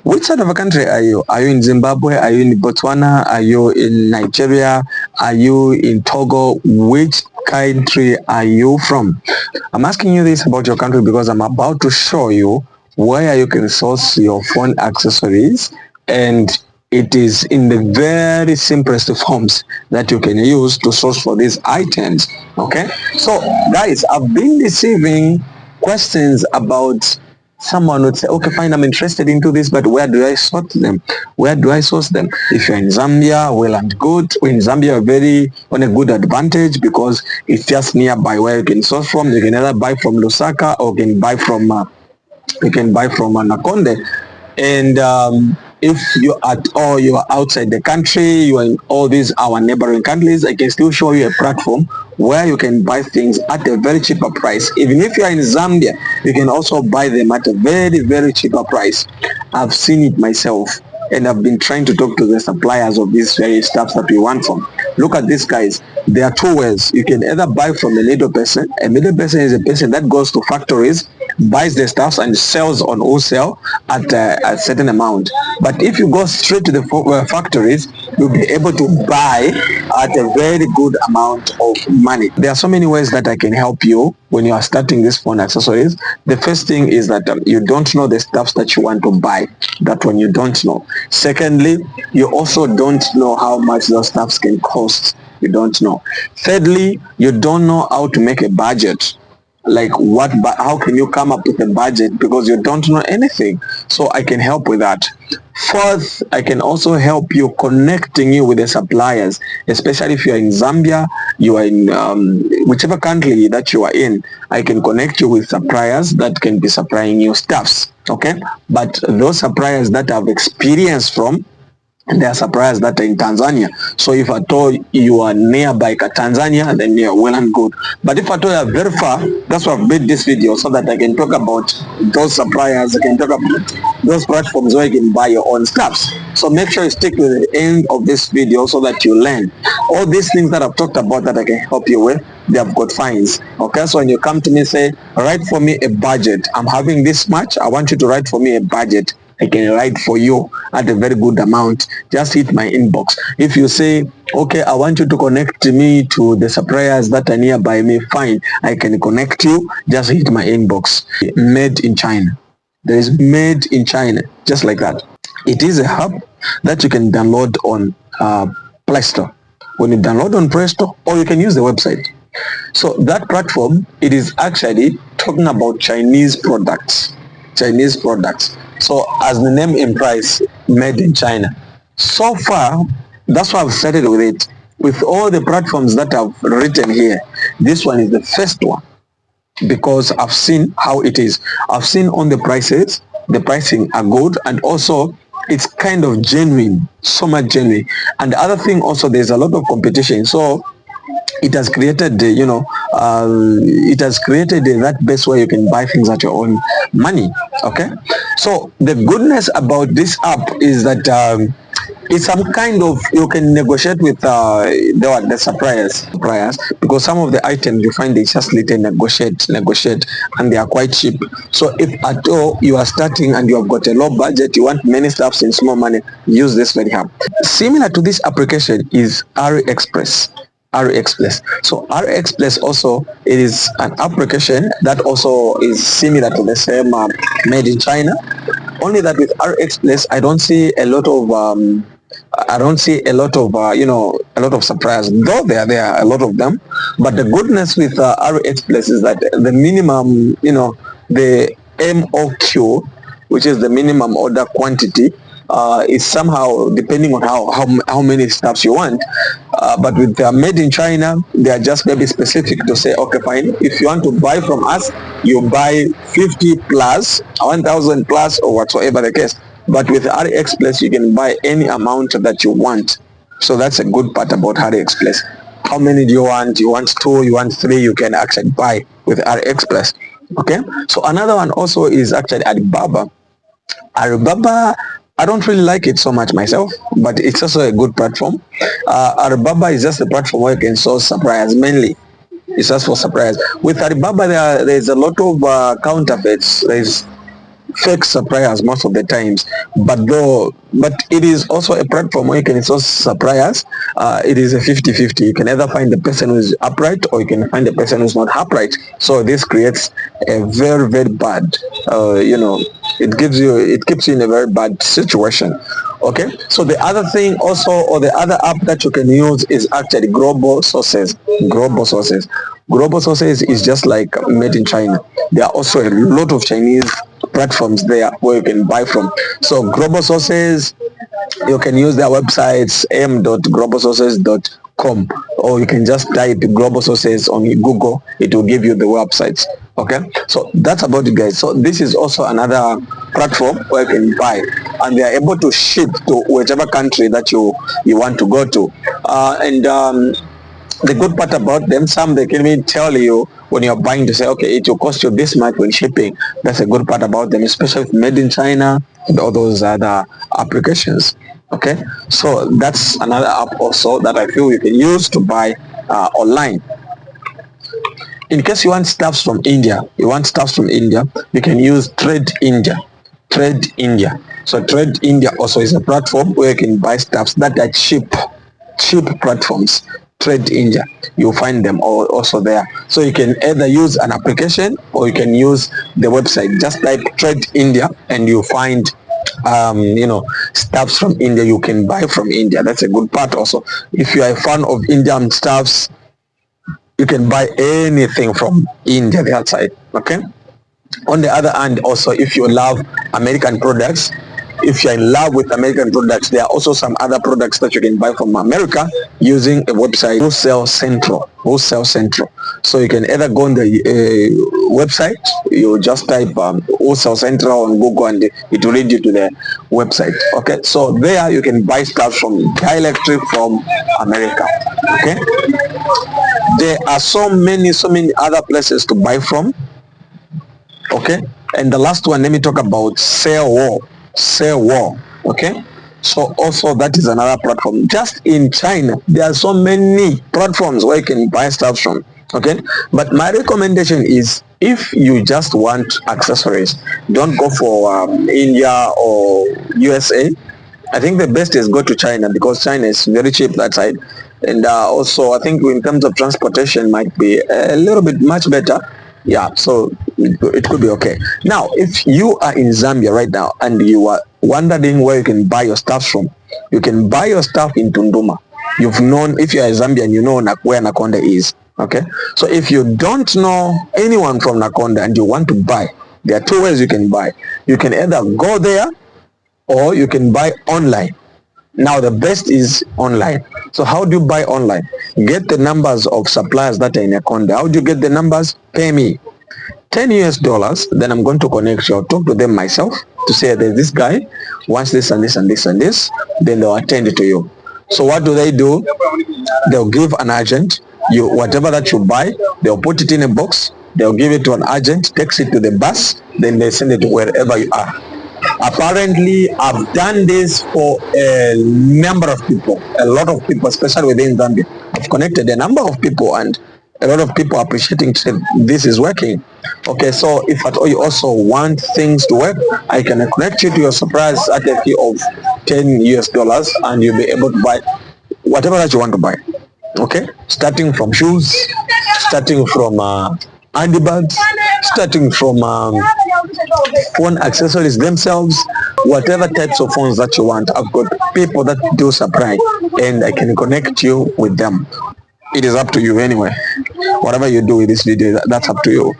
Which side of a country are you? Are you in Zimbabwe? Are you in Botswana? Are you in Nigeria? Are you in Togo? Which country are you from? I'm asking you this about your country because I'm about to show you where you can source your phone accessories, and it is in the very simplest forms that you can use to source for these items. Okay, so guys, I've been receiving questions about, someone would say, okay, fine, I'm interested into this, but where do I source them? Where do I source them? If you're in Zambia, well and good. In Zambia, you're very on a good advantage because it's just nearby where you can source from. You can either buy from Lusaka or you can buy from Nakonde. And if you are outside the country, you are in all these our neighboring countries, I can still show you a platform where you can buy things at a very cheaper price. Even if you are in Zambia, you can also buy them at a very, very cheaper price. I've seen it myself, and I've been trying to talk to the suppliers of these various stuff that we want from. Look at these guys. There are two ways. You can either buy from a middle person. A middle person is a person that goes to factories, buys the stuffs and sells on wholesale at a certain amount. But if you go straight to the factories, you'll be able to buy at a very good amount of money. There are so many ways that I can help you when you are starting this phone accessories. The first thing is that you don't know the stuffs that you want to buy. That one you don't know. Secondly, you also don't know how much those stuffs can cost. You don't know. Thirdly, you don't know how to make a budget. Like how can you come up with a budget, because you don't know anything. So I can help with that. Fourth, I can also help you connecting you with the suppliers, especially if you are in Zambia, you are in whichever country that you are in. I can connect you with suppliers that can be supplying you stuffs. Okay, but those suppliers that have experience from, and there are suppliers that are in Tanzania. So if at all you are nearby Tanzania, then you're well and good. But if at all you are very far, that's why I've made this video, so that I can talk about those suppliers, I can talk about those platforms where you can buy your own stuffs. So make sure you stick to the end of this video so that you learn. All these things that I've talked about that I can help you with, they have got fines. Okay, so when you come to me, say, write for me a budget. I'm having this much. I want you to write for me a budget. I can write for you at a very good amount. Just hit my inbox. If you say, okay, I want you to connect me to the suppliers that are nearby me, fine, I can connect you. Just hit my inbox. Made in China. There is made in China, just like that. It is a hub that you can download on Play Store. When you download on Play Store, or you can use the website. So that platform, it is actually talking about Chinese products. Chinese products. So as the name implies, made in China. So far, that's why I've started with it. With all the platforms that I've written here, this one is the first one, because I've seen how it is. I've seen on the prices, the pricing are good, and also it's kind of genuine, so much genuine. And the other thing also, there's a lot of competition. So it has created, it has created that base where you can buy things at your own money. Okay, so the goodness about this app is that it's some kind of, you can negotiate with the suppliers, because some of the items you find they just little negotiate, and they are quite cheap. So if at all you are starting and you have got a low budget, you want many stuffs in small money, use this very app. Similar to this application is AliExpress. So AliExpress also, it is an application that also is similar to the same made in China. Only that with AliExpress, I don't see a lot of a lot of suppliers, though there are a lot of them. But the goodness with AliExpress is that the minimum, the MOQ, which is the minimum order quantity, is somehow depending on how many stuffs you want. But with made in China, they are just maybe specific to say, okay, fine, if you want to buy from us, you buy 50 plus, 1,000 plus, or whatsoever the case. But with AliExpress, you can buy any amount that you want. So that's a good part about AliExpress. How many do you want? You want 2, you want 3, you can actually buy with AliExpress. Okay, so another one also is actually Alibaba. Alibaba, I don't really like it so much myself, but it's also a good platform. Alibaba is just a platform where you can source suppliers mainly. It's just for suppliers. With Alibaba, there's a lot of counterfeits. fake suppliers most of the times, but it is also a platform where you can source suppliers. It is a 50-50. You can either find the person who's upright or you can find the person who's not upright. So this creates a very, very bad, it keeps you in a very bad situation. Okay, so the other thing also, or the other app that you can use is actually global sources. Is just like made in China. There are also a lot of Chinese platforms there where you can buy from. So global sources, you can use their websites, m.globalsources.com, or you can just type global sources on Google. It will give you the websites. Okay, so that's about it, guys. So this is also another platform where you can buy, and they are able to ship to whichever country that you want to go to. And the good part about them, some they can even tell you when you're buying to say, okay, it will cost you this much when shipping. That's a good part about them, especially if made in China and all those other applications. Okay, so that's another app also that I feel you can use to buy online. In case you want stuffs from India, you can use Trade India. So Trade India also is a platform where you can buy stuffs that are cheap platforms. Trade India, you'll find them also there. So you can either use an application or you can use the website. Just type Trade India and you find stuffs from India you can buy from India. That's a good part also. If you are a fan of Indian stuffs, you can buy anything from India, the outside. Okay, on the other hand, also, if you love American products, if you're in love with American products, there are also some other products that you can buy from America using a website, Wholesale Central. So you can either go on the website, you just type Wholesale Central on Google and it will lead you to the website. Okay, so there you can buy stuff directly from America. Okay, there are so many other places to buy from. Okay, and the last one, let me talk about Sell War. Okay, so also that is another platform. Just in China, there are so many platforms where you can buy stuff from. Okay, but my recommendation is, if you just want accessories, don't go for India or USA. I think the best is go to China, because China is very cheap that side, and also I think in terms of transportation might be a little bit much better. Yeah, so it could be okay. Now, if you are in Zambia right now and you are wondering where you can buy your stuff from, you can buy your stuff in Tunduma. If you are a Zambian, you know where Nakonde is. Okay, so if you don't know anyone from Nakonde and you want to buy, there are two ways you can buy. You can either go there or you can buy online. Now the best is online. So how do you buy online? Get the numbers of suppliers that are in Nakonde. How do you get the numbers? Pay me $10, then I'm going to connect you. I'll talk to them myself to say there's this guy wants this and this and this and this, then they'll attend to you. So what do? They'll give an agent, whatever that you buy, they'll put it in a box, they'll give it to an agent, takes it to the bus, then they send it to wherever you are. Apparently, I've done this for a number of people, a lot of people, especially within Zambia. I've connected a number of people, and a lot of people appreciating this is working. Okay, so if at all you also want things to work, I can connect you to your surprise at a fee of $10, and you'll be able to buy whatever that you want to buy. Okay, starting from shoes, starting from handbags, starting from phone accessories themselves, whatever types of phones that you want. I've got people that do supply, and I can connect you with them. It is up to you anyway. Whatever you do with this video, that's up to you.